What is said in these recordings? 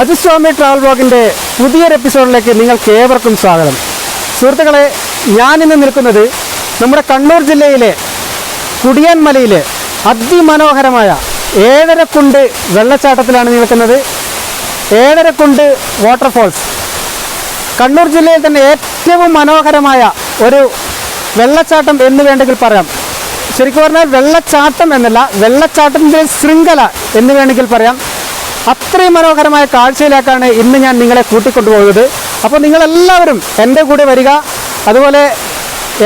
അജുസ്വാമി travel വ്ലോഗിൻ്റെ പുതിയൊരു എപ്പിസോഡിലേക്ക് നിങ്ങൾക്ക് ഏവർക്കും സ്വാഗതം. സുഹൃത്തുക്കളെ, ഞാനിന്ന് നിൽക്കുന്നത് നമ്മുടെ കണ്ണൂർ ജില്ലയിലെ കുടിയാൻമലയിലെ അതിമനോഹരമായ ഏഴരക്കുണ്ട് വെള്ളച്ചാട്ടത്തിലാണ് നിൽക്കുന്നത്. ഏഴരക്കുണ്ട് വാട്ടർഫോൾസ് കണ്ണൂർ ജില്ലയിൽ തന്നെ ഏറ്റവും മനോഹരമായ ഒരു വെള്ളച്ചാട്ടം എന്ന് വേണമെങ്കിൽ പറയാം. ശരിക്കും പറഞ്ഞാൽ വെള്ളച്ചാട്ടം എന്നല്ല, വെള്ളച്ചാട്ടത്തിൻ്റെ ശൃംഖല എന്ന് വേണമെങ്കിൽ പറയാം. അത്രയും മനോഹരമായ കാഴ്ചയിലേക്കാണ് ഇന്ന് ഞാൻ നിങ്ങളെ കൂട്ടിക്കൊണ്ടുപോകുന്നത്. അപ്പോൾ നിങ്ങളെല്ലാവരും എൻ്റെ കൂടെ വരിക, അതുപോലെ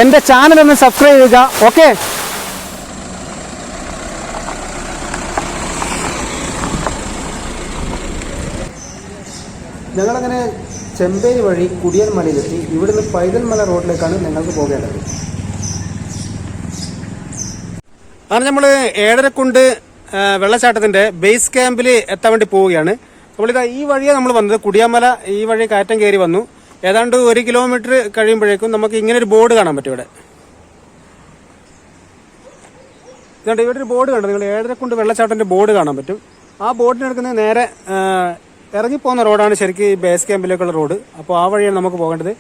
എൻ്റെ ചാനലൊന്ന് സബ്സ്ക്രൈബ് ചെയ്യുക. ഓക്കെ, ഞങ്ങളങ്ങനെ ചെമ്പേരി വഴി കുടിയാൻമലയിലെത്തി. ഇവിടുന്ന് പൈതൽമല റോഡിലേക്കാണ് ഞങ്ങൾക്ക് പോകേണ്ടത്. അങ്ങനെ നമ്മൾ ഏഴരക്കുണ്ട് വെള്ളച്ചാട്ടത്തിൻ്റെ ബേസ് ക്യാമ്പിൽ എത്താൻ വേണ്ടി പോവുകയാണ്. നമ്മളിതാ ഈ വഴിയാണ് നമ്മൾ വന്നത്. കുടിയാൻമല ഈ വഴി കയറ്റം കയറി വന്നു. ഏതാണ്ട് 1 കിലോമീറ്റർ കഴിയുമ്പോഴേക്കും നമുക്ക് ഇങ്ങനെ ഒരു ബോർഡ് കാണാൻ പറ്റും. ഇവിടെ ഒരു ബോർഡ് കണ്ടു, നിങ്ങൾ ഏഴരക്കുണ്ട് വെള്ളച്ചാട്ടത്തിൻ്റെ ബോർഡ് കാണാൻ പറ്റും. ആ ബോർഡിനെടുക്കുന്ന നേരെ ഇറങ്ങിപ്പോകുന്ന റോഡാണ് ശരിക്കും ഈ ബേസ് ക്യാമ്പിലേക്കുള്ള റോഡ്. അപ്പോൾ ആ വഴിയാണ് നമുക്ക് പോകേണ്ടത്.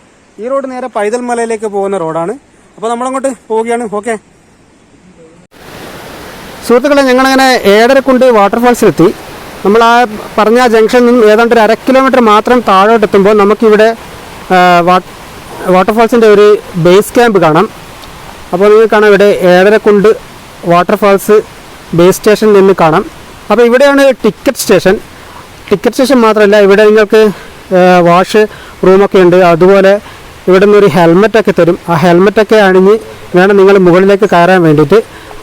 ഈ റോഡ് നേരെ പൈതൽമലയിലേക്ക് പോകുന്ന റോഡാണ്. അപ്പോൾ നമ്മളങ്ങോട്ട് പോവുകയാണ്. ഓക്കെ സുഹൃത്തുക്കളെ, ഞങ്ങളങ്ങനെ ഏഴരക്കുണ്ട് വാട്ടർഫാൾസിലെത്തി. നമ്മൾ ആ പറഞ്ഞ ജംഗ്ഷനിൽ നിന്നും ഏതാണ്ട് 1/2 കിലോമീറ്റർ മാത്രം താഴോട്ടെത്തുമ്പോൾ നമുക്കിവിടെ വാട്ടർഫാൾസിൻ്റെ ഒരു ബേസ് ക്യാമ്പ് കാണാം. അപ്പോൾ നിങ്ങൾക്ക് കാണാം ഇവിടെ ഏഴരക്കുണ്ട് വാട്ടർഫാൾസ് ബേസ് സ്റ്റേഷൻ നിന്ന് കാണാം. അപ്പോൾ ഇവിടെയാണ് ടിക്കറ്റ് സ്റ്റേഷൻ മാത്രമല്ല, ഇവിടെ നിങ്ങൾക്ക് വാഷ് റൂമൊക്കെ ഉണ്ട്. അതുപോലെ ഇവിടെ നിന്നൊരു ഹെൽമെറ്റൊക്കെ തരും. ആ ഹെൽമെറ്റൊക്കെ അണിഞ്ഞ് വേണം നിങ്ങൾ മുകളിലേക്ക് കയറാൻ വേണ്ടിയിട്ട്.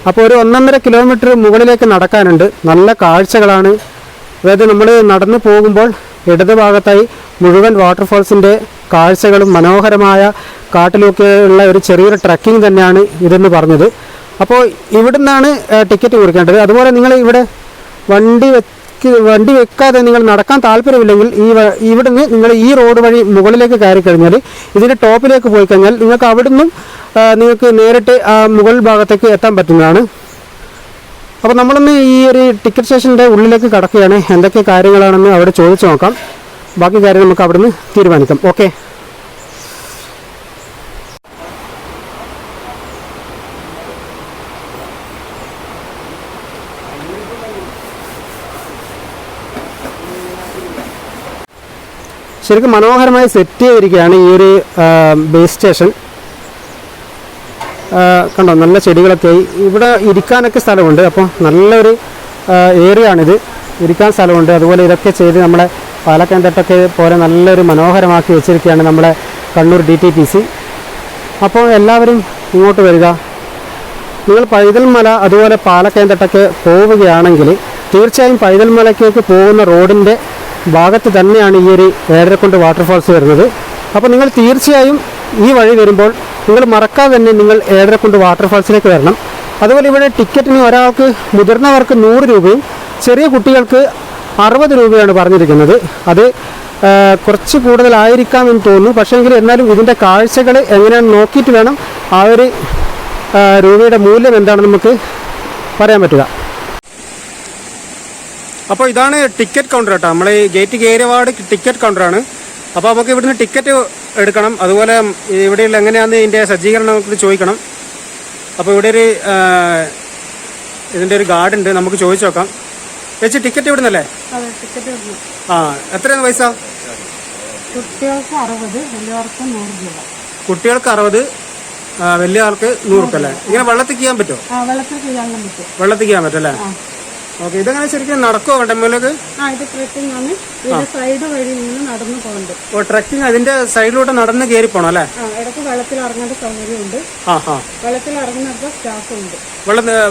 അപ്പോൾ ഒരു 1.5 കിലോമീറ്റർ മുകളിലേക്ക് നടക്കാനുണ്ട്. നല്ല കാഴ്ചകളാണ്. അതായത് നമ്മൾ നടന്നു പോകുമ്പോൾ ഇടത് ഭാഗത്തായി മുഴുവൻ വാട്ടർഫാൾസിൻ്റെ കാഴ്ചകളും മനോഹരമായ കാട്ടിലൊക്കെ ഉള്ള ഒരു ചെറിയൊരു ട്രക്കിംഗ് തന്നെയാണ് ഇതെന്ന് പറഞ്ഞത്. അപ്പോൾ ഇവിടെ നിന്നാണ് ടിക്കറ്റ് കൊടുക്കേണ്ടത്. അതുപോലെ നിങ്ങൾ ഇവിടെ വണ്ടി വെക്കാതെ നിങ്ങൾ നടക്കാൻ താല്പര്യമില്ലെങ്കിൽ ഇവിടുന്ന് നിങ്ങൾ ഈ റോഡ് വഴി മുകളിലേക്ക് കയറി കഴിഞ്ഞാൽ ഇതിൻ്റെ ടോപ്പിലേക്ക് പോയി കഴിഞ്ഞാൽ നിങ്ങൾക്ക് അവിടുന്ന് നിങ്ങൾക്ക് നേരിട്ട് ആ മുകൾ ഭാഗത്തേക്ക് എത്താൻ പറ്റുന്നതാണ്. അപ്പോൾ നമ്മളൊന്ന് ഈ ഒരു ടിക്കറ്റ് സ്റ്റേഷൻ്റെ ഉള്ളിലേക്ക് കടക്കുകയാണ്. എന്തൊക്കെ കാര്യങ്ങളാണെന്ന് അവിടെ ചോദിച്ചു നോക്കാം. ബാക്കി കാര്യം നമുക്ക് അവിടുന്ന് തീരുമാനിക്കാം. ഓക്കെ, ശരിക്കും മനോഹരമായി സെറ്റ് ചെയ്തിരിക്കുകയാണ് ഈ ഒരു ബേസ് സ്റ്റേഷൻ. കണ്ടോ, നല്ല ചെടികളൊക്കെ. ഇവിടെ ഇരിക്കാനൊക്കെ സ്ഥലമുണ്ട്. അപ്പോൾ നല്ലൊരു ഏരിയ ആണിത്, ഇരിക്കാൻ സ്ഥലമുണ്ട്. അതുപോലെ ഇതൊക്കെ ചെയ്ത് നമ്മളെ പാലക്കയം പോലെ നല്ലൊരു മനോഹരമാക്കി വെച്ചിരിക്കുകയാണ് നമ്മളെ കണ്ണൂർ DTPC. അപ്പോൾ എല്ലാവരും ഇങ്ങോട്ട് വരിക. നിങ്ങൾ പൈതൽമല അതുപോലെ പാലക്കയം പോവുകയാണെങ്കിൽ തീർച്ചയായും പൈതൽമലയ്ക്കേക്ക് പോകുന്ന റോഡിൻ്റെ ഭാഗത്ത് തന്നെയാണ് ഈ ഒരു ഏഴരക്കുണ്ട് വാട്ടർഫാൾസ് വരുന്നത്. അപ്പോൾ നിങ്ങൾ തീർച്ചയായും ഈ വഴി വരുമ്പോൾ നിങ്ങൾ മറക്കാതെ തന്നെ നിങ്ങൾ ഏഴരക്കുണ്ട് വാട്ടർഫാൾസിലേക്ക് വരണം. അതുപോലെ ഇവിടെ ടിക്കറ്റിന് ഒരാൾക്ക്, മുതിർന്നവർക്ക് 100 രൂപയും ചെറിയ കുട്ടികൾക്ക് 60 രൂപയാണ് പറഞ്ഞിരിക്കുന്നത്. അത് കുറച്ച് കൂടുതലായിരിക്കാം എന്ന് തോന്നുന്നു. പക്ഷേങ്കിൽ എന്നാലും ഇതിൻ്റെ കാഴ്ചകൾ എങ്ങനെയാണെന്ന് നോക്കിയിട്ട് വേണം ആ ഒരു രൂപയുടെ മൂല്യം എന്താണെന്ന് നമുക്ക് പറയാൻ പറ്റുക. അപ്പോൾ ഇതാണ് ടിക്കറ്റ് കൗണ്ടർ കേട്ടോ. നമ്മൾ ഈ ഗേറ്റ് കയറിയപാട് ടിക്കറ്റ് കൗണ്ടറാണ്. അപ്പോൾ നമുക്ക് ഇവിടുന്ന് ടിക്കറ്റ് എടുക്കണം. അതുപോലെ ഇവിടെയുള്ള എങ്ങനെയാണെന്ന് ഇതിൻ്റെ സജ്ജീകരണം നമുക്ക് ചോദിക്കണം. അപ്പോൾ ഇവിടെ ഇതിൻ്റെ ഒരു ഗാർഡ് ഉണ്ട്, നമുക്ക് ചോദിച്ചു നോക്കാം. ചേച്ചി, ടിക്കറ്റ് ഇവിടുന്നല്ലേ? ആ, എത്രയാണ് പൈസ? കുട്ടികൾക്ക് 60, വലിയ ആൾക്ക് 100 രൂപ അല്ലേ? ഇങ്ങനെ വെള്ളത്തിൽ ചെയ്യാൻ പറ്റുമോ? വെള്ളത്തിൽ ചെയ്യാൻ പറ്റും അല്ലേ? ഓക്കെ, ഇതെങ്ങനെ ശരിക്കും നടക്കുമോ കണ്ടമ്മയിലേക്ക്? ഓ, ട്രക്കിംഗ് അതിന്റെ സൈഡിലൂടെ നടന്ന് കയറി പോണം അല്ലേ?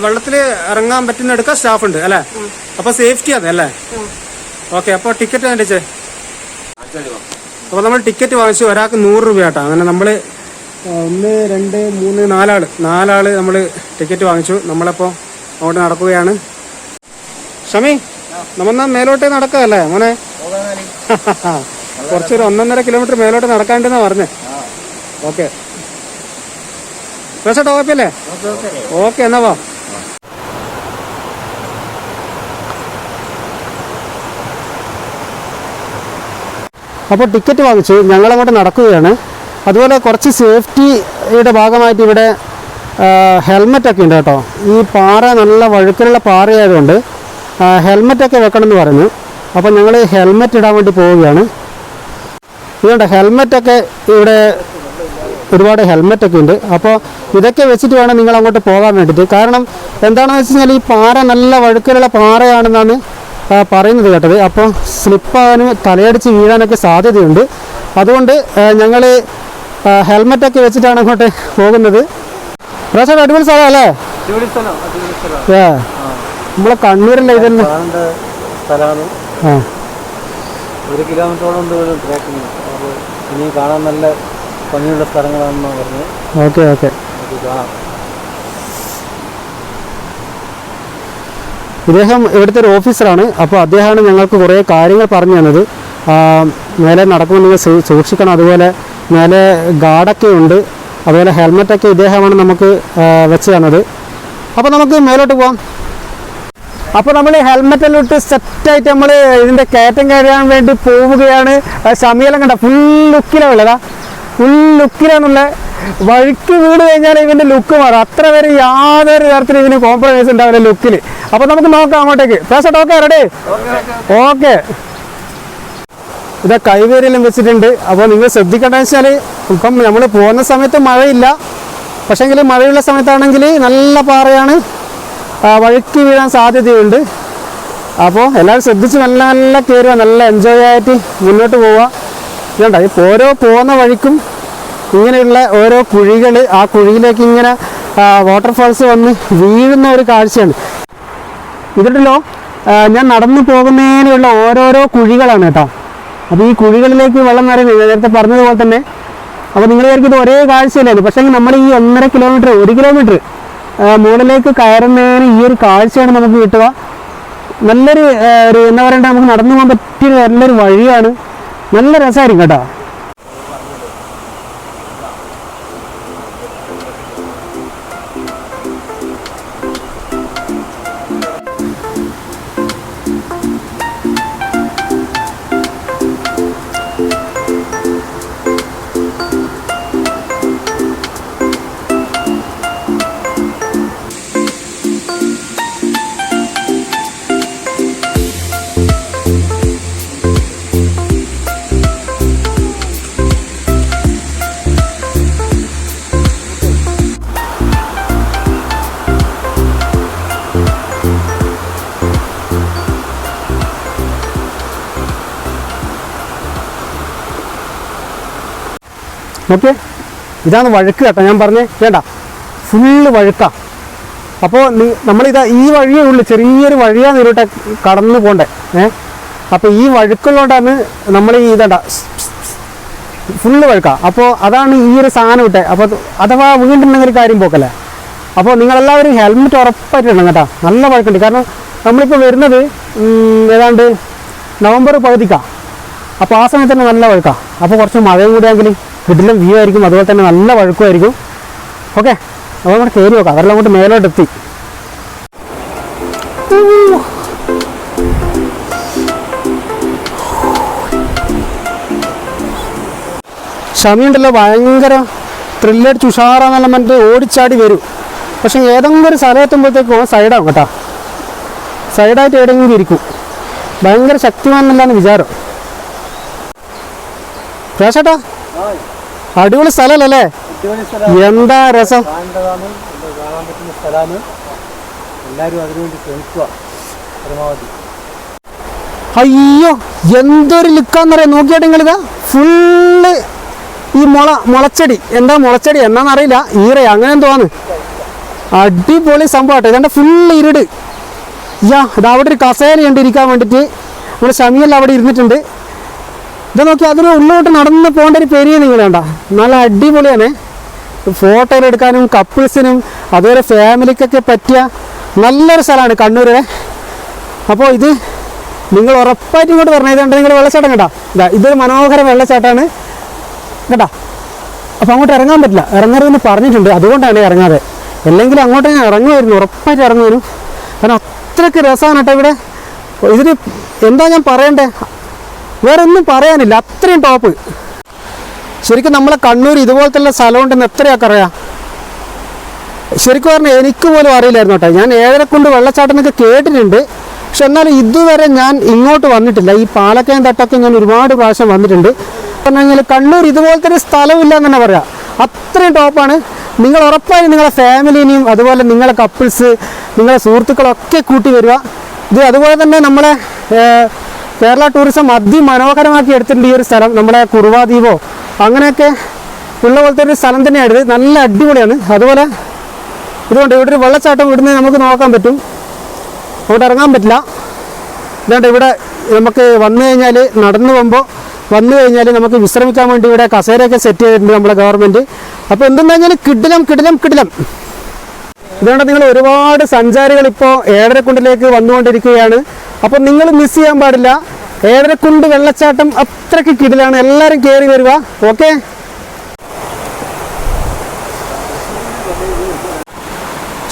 വെള്ളത്തിൽ ഇറങ്ങാൻ പറ്റുന്നിടക്ക സ്റ്റാഫ് ഉണ്ട് അല്ലേ? അപ്പൊ സേഫ്റ്റി അതെ അല്ലേ? ഓക്കെ, അപ്പൊ ടിക്കറ്റ് കണ്ടിച്ചേ. അപ്പൊ നമ്മൾ ടിക്കറ്റ് വാങ്ങിച്ചു. ഒരാൾക്ക് 100 രൂപ കേട്ടോ. അങ്ങനെ നമ്മള് 1, 2, 3, 4 നമ്മൾ ടിക്കറ്റ് വാങ്ങിച്ചു. നമ്മളപ്പോ അങ്ങോട്ട് നടക്കുകയാണ്. ഷമി, നമ്മന്നാ മേലോട്ട് നടക്കല്ലേ മോനെ? കുറച്ചൊരു 1.5 കിലോമീറ്റർ മേലോട്ട് നടക്കാണ്ടെന്നാ പറഞ്ഞേ. ഓക്കെ, കുഴപ്പമില്ലേ? ഓക്കെ, എന്നാ വാ. അപ്പോൾ ടിക്കറ്റ് വാങ്ങിച്ചു, ഞങ്ങളങ്ങോട്ട് നടക്കുകയാണ്. അതുപോലെ കുറച്ച് സേഫ്റ്റിയുടെ ഭാഗമായിട്ട് ഇവിടെ ഹെൽമെറ്റൊക്കെ ഉണ്ട് കേട്ടോ. ഈ പാറ നല്ല വഴുക്കലുള്ള പാറയായതുകൊണ്ട് ഹെൽമെറ്റൊക്കെ വെക്കണമെന്ന് പറഞ്ഞു. അപ്പോൾ ഞങ്ങൾ ഹെൽമെറ്റ് ഇടാൻ വേണ്ടി പോവുകയാണ്. ഇതുകൊണ്ട് ഹെൽമെറ്റൊക്കെ ഇവിടെ ഒരുപാട് ഹെൽമെറ്റൊക്കെ ഉണ്ട്. അപ്പോൾ ഇതൊക്കെ വെച്ചിട്ട് വേണം നിങ്ങൾ അങ്ങോട്ട് പോകാൻ വേണ്ടിയിട്ട്. കാരണം എന്താണെന്ന് വെച്ച് കഴിഞ്ഞാൽ ഈ പാറ നല്ല വഴുക്കലുള്ള പാറയാണെന്നാണ് പറയുന്നത് കേട്ടത്. അപ്പോൾ സ്ലിപ്പാകാനും തലയടിച്ച് വീഴാനൊക്കെ സാധ്യതയുണ്ട്. അതുകൊണ്ട് ഞങ്ങൾ ഹെൽമെറ്റൊക്കെ വെച്ചിട്ടാണ് അങ്ങോട്ട് പോകുന്നത്. പ്രാവശ്യം അടിപൊളി സ്ഥലം അല്ലേ? നമ്മളെ കണ്ണൂരല്ലേ ഇതന്നെ സ്ഥലമാണ്. 1 കിലോമീറ്ററോളം ട്രക്കിങ്. ഇനി കാണാൻ നല്ല ഭംഗിയുള്ള സ്ഥലങ്ങളാണെന്നാണ് പറഞ്ഞത്. Okay okay. കാണാം. ഇദ്ദേഹം ഇവിടുത്തെ ഒരു ഓഫീസറാണ്. അപ്പോൾ അദ്ദേഹമാണ് ഞങ്ങൾക്ക് കുറേ കാര്യങ്ങൾ പറഞ്ഞു തന്നത്. മേലെ നടക്കുമ്പോൾ നിങ്ങൾ സൂക്ഷിക്കണം. അതുപോലെ മേലെ ഗാർഡൊക്കെ ഉണ്ട്. അതുപോലെ ഹെൽമെറ്റൊക്കെ ഇദ്ദേഹമാണ് നമുക്ക് വെച്ച് തന്നത്. അപ്പോൾ നമുക്ക് മേലോട്ട് പോകാം. അപ്പോൾ നമ്മൾ ഹെൽമെറ്റെല്ലാം ഇട്ട് സെറ്റായിട്ട് നമ്മൾ ഇതിൻ്റെ കയറ്റം കയറാൻ വേണ്ടി പോവുകയാണ്. ഷമിയെല്ലാം കണ്ട ഫുൾ ലുക്കിലാണ് ഉള്ളതാ. ഫുൾ ലുക്കിലാണുള്ള. വഴുക്ക് വീട് കഴിഞ്ഞാൽ ഇവൻ്റെ ലുക്ക് മാറും. അത്ര വരെ യാതൊരു തരത്തിലും ഇതിന് കോംപ്രമൈസ് ഉണ്ടാവില്ല ലുക്കിൽ. അപ്പോൾ നമുക്ക് നോക്കാം അങ്ങോട്ടേക്ക്. പേഴ്സട്ട് ഓക്കെ റെഡി? ഓക്കെ. ഇത് കൈവേരിയെല്ലാം വെച്ചിട്ടുണ്ട്. അപ്പോൾ നിങ്ങൾ ശ്രദ്ധിക്കേണ്ടതെന്ന് വെച്ചാൽ ഇപ്പം നമ്മൾ പോകുന്ന സമയത്ത് മഴയില്ല. പക്ഷേങ്കിൽ മഴയുള്ള സമയത്താണെങ്കിൽ നല്ല പാറയാണ്, വഴുക്കി വീഴാൻ സാധ്യതയുണ്ട്. അപ്പോൾ എല്ലാവരും ശ്രദ്ധിച്ച് നല്ല നല്ല കയറുക, നല്ല എൻജോയ് ആയിട്ട് മുന്നോട്ട് പോവുക. ഇതുണ്ട ഈ ഓരോ പോകുന്ന വഴിക്കും ഇങ്ങനെയുള്ള ഓരോ കുഴികൾ, ആ കുഴിയിലേക്ക് ഇങ്ങനെ വാട്ടർഫാൾസ് വന്ന് വീഴുന്ന ഒരു കാഴ്ചയാണ്. ഇതിട്ടല്ലോ ഞാൻ നടന്നു പോകുന്നതിനുള്ള ഓരോരോ കുഴികളാണ് കേട്ടോ. അപ്പോൾ ഈ കുഴികളിലേക്ക് വെള്ളം നിറയുന്നത് നേരത്തെ പറഞ്ഞതുപോലെ തന്നെ. അപ്പോൾ നിങ്ങൾ വിചാരിക്കും ഇത് ഒരേ കാഴ്ചയിലായിരുന്നു. പക്ഷേ നമ്മൾ ഈ 1.5 കിലോമീറ്റർ 1 കിലോമീറ്റർ മുകളിലേക്ക് കയറുന്നതിന് ഈ ഒരു കാഴ്ചയാണ് നമുക്ക് കിട്ടുക. നല്ലൊരു എന്താ പറയണ്ടേ, നമുക്ക് നടന്നു പോകാൻ പറ്റിയ നല്ലൊരു വഴിയാണ്. നല്ല രസമായിരിക്കും കേട്ടോ. ഓക്കെ, ഇതാണ് വഴുക്ക് കേട്ടോ. ഞാൻ പറഞ്ഞേ വേണ്ട, ഫുള്ള് വഴുക്കാം. അപ്പോൾ നമ്മളിതാ ഈ വഴിയേ ഉള്ളൂ, ചെറിയൊരു വഴിയാണ് ഇരുട്ടെ കടന്നു പോകണ്ടേ. അപ്പോൾ ഈ വഴുക്കുള്ളതുകൊണ്ടാണ് നമ്മൾ ഈ ഇതണ്ട ഫുള്ള് വഴുക്കാം. അപ്പോൾ അതാണ് ഈ ഒരു സാധനം ഇട്ടെ. അപ്പോൾ അഥവാ വീണ്ടുണ്ടെങ്കിൽ കാര്യം പോക്കല്ലേ. അപ്പോൾ നിങ്ങളെല്ലാവരും ഹെൽമെറ്റ് ഉറപ്പായിട്ടിടണം കേട്ടോ. നല്ല വഴുക്കുണ്ട്. കാരണം നമ്മളിപ്പോൾ വരുന്നത് ഏതാണ്ട് നവംബർ പകുതിക്കാണ്. അപ്പോൾ ആ സമയത്ത് തന്നെ നല്ല വഴുക്കാം. അപ്പോൾ കുറച്ച് മഴയും കൂടിയാണെങ്കിൽ കിടിലം വ്യൂ ആയിരിക്കും. അതുപോലെ തന്നെ നല്ല വഴുക്കുമായിരിക്കും. ഓക്കെ, അപ്പോൾ അങ്ങോട്ട് കയറി നോക്കാം. അവരെല്ലാം അങ്ങോട്ട് മേലോട്ടെത്തി. ഷമിയുണ്ടല്ലോ ഭയങ്കര ത്രില്ലടിച്ച് ഉഷാറാന്നെല്ലാം മറ്റേ ഓടിച്ചാടി വരും. പക്ഷെ ഏതെങ്കിലും ഒരു സ്ഥലം എത്തുമ്പോഴത്തേക്കും സൈഡാകും കേട്ടോ. സൈഡായിട്ട് എവിടെയെങ്കിലും ഇരിക്കും. ഭയങ്കര ശക്തിമാനെന്നല്ലാന്ന് വിചാരം. ചേട്ടാ അടിപൊളി സ്ഥലമല്ലേ? എന്താ രസം. അയ്യോ എന്തൊരു ലുക്കാന്നറിയാം. നോക്കിയാട്ടെ നിങ്ങളിതാ ഫുള്ള് ഈ മുളച്ചെടി. എന്താ മുളച്ചെടി എന്നാന്നറിയില്ല, ഈറ അങ്ങനെ എന്തോന്ന്. അടിപൊളി സംഭവമാട്ടെ. ഇതെൻ്റെ ഫുള്ള് ഇരുട്. ഇത് അവിടെ ഒരു കസേരയുണ്ട് ഇരിക്കാൻ വേണ്ടിയിട്ട്. നമ്മുടെ ഷമിയെല്ലാം അവിടെ ഇരുന്നിട്ടുണ്ട്. ഇത് നോക്കി അതിന് ഉള്ളോട്ട് നടന്ന് പോകേണ്ട ഒരു പെരിയ നിങ്ങൾ വേണ്ട. നല്ല അടിപൊളിയാണ്. ഫോട്ടോ എടുക്കാനും കപ്പിൾസിനും അതുപോലെ ഫാമിലിക്കൊക്കെ പറ്റിയ നല്ലൊരു സ്ഥലമാണ് കണ്ണൂര്. അപ്പോൾ ഇത് നിങ്ങൾ ഉറപ്പായിട്ടും ഇങ്ങോട്ട് പറഞ്ഞത് കണ്ട. നിങ്ങൾ വെള്ളച്ചാട്ടം കേട്ടോ. ഇതൊരു മനോഹര വെള്ളച്ചാട്ടമാണ് കേട്ടോ. അപ്പോൾ അങ്ങോട്ട് ഇറങ്ങാൻ പറ്റില്ല, ഇറങ്ങരുതെന്ന് പറഞ്ഞിട്ടുണ്ട്. അതുകൊണ്ടാണ് ഇറങ്ങാതെ. അല്ലെങ്കിൽ അങ്ങോട്ട് ഞാൻ ഇറങ്ങുമായിരുന്നു, ഉറപ്പായിട്ട് വേറെ ഒന്നും പറയാനില്ല, അത്രയും ടോപ്പ്. ശരിക്കും നമ്മളെ കണ്ണൂർ ഇതുപോലത്തെ സ്ഥലമുണ്ടെന്ന് എത്രയൊക്കെ അറിയാം. ശരിക്കും പറഞ്ഞാൽ എനിക്ക് പോലും അറിയില്ലായിരുന്നു കേട്ടോ. ഞാൻ ഏഴരക്കുണ്ട് വെള്ളച്ചാട്ടം എന്നൊക്കെ കേട്ടിട്ടുണ്ട്, പക്ഷെ എന്നാലും ഇതുവരെ ഞാൻ ഇങ്ങോട്ട് വന്നിട്ടില്ല. ഈ പാലക്കയം തട്ടൊക്കെ ഞാൻ ഒരുപാട് പ്രാവശ്യം വന്നിട്ടുണ്ട്. പറഞ്ഞു കഴിഞ്ഞാൽ കണ്ണൂർ ഇതുപോലത്തെ ഒരു സ്ഥലമില്ല എന്ന് തന്നെ പറയാം, അത്രയും ടോപ്പാണ്. നിങ്ങൾ ഉറപ്പായും നിങ്ങളെ ഫാമിലിനെയും അതുപോലെ നിങ്ങളെ കപ്പിൾസ്, നിങ്ങളെ സുഹൃത്തുക്കളൊക്കെ കൂട്ടി വരിക. ഇത് അതുപോലെ തന്നെ നമ്മളെ കേരള ടൂറിസം അതിമനോഹരമാക്കി എടുത്തിട്ടുണ്ട് ഈ ഒരു സ്ഥലം. നമ്മളെ കുറുവാദ്വീപോ അങ്ങനെയൊക്കെ ഉള്ള പോലത്തെ ഒരു സ്ഥലം തന്നെയാണ് ഇത്. നല്ല അടിപൊളിയാണ്. അതുപോലെ ഇതുകൊണ്ട് ഇവിടെ ഒരു വെള്ളച്ചാട്ടം ഇവിടുന്ന് നമുക്ക് നോക്കാൻ പറ്റും, അവിടെ ഇറങ്ങാൻ പറ്റില്ല. ഇതുകൊണ്ട് ഇവിടെ നമുക്ക് വന്നു കഴിഞ്ഞാൽ നടന്നു പോകുമ്പോൾ വന്നു കഴിഞ്ഞാൽ നമുക്ക് വിശ്രമിക്കാൻ വേണ്ടി ഇവിടെ കസേരയൊക്കെ സെറ്റ് ചെയ്തിട്ടുണ്ട് നമ്മുടെ ഗവൺമെൻറ്. അപ്പോൾ എന്തെന്ന് കഴിഞ്ഞാൽ കിടിലം. ഇതുകൊണ്ട് നിങ്ങൾ ഒരുപാട് സഞ്ചാരികൾ ഇപ്പോൾ ഏഴരക്കുണ്ടിലേക്ക് വന്നുകൊണ്ടിരിക്കുകയാണ്. അപ്പോൾ നിങ്ങൾ മിസ് ചെയ്യാൻ പാടില്ല. ഏഴരക്കുണ്ട് വെള്ളച്ചാട്ടം അത്രയ്ക്ക് കിടിലാണ്. എല്ലാവരും കയറി വരിക. ഓക്കെ,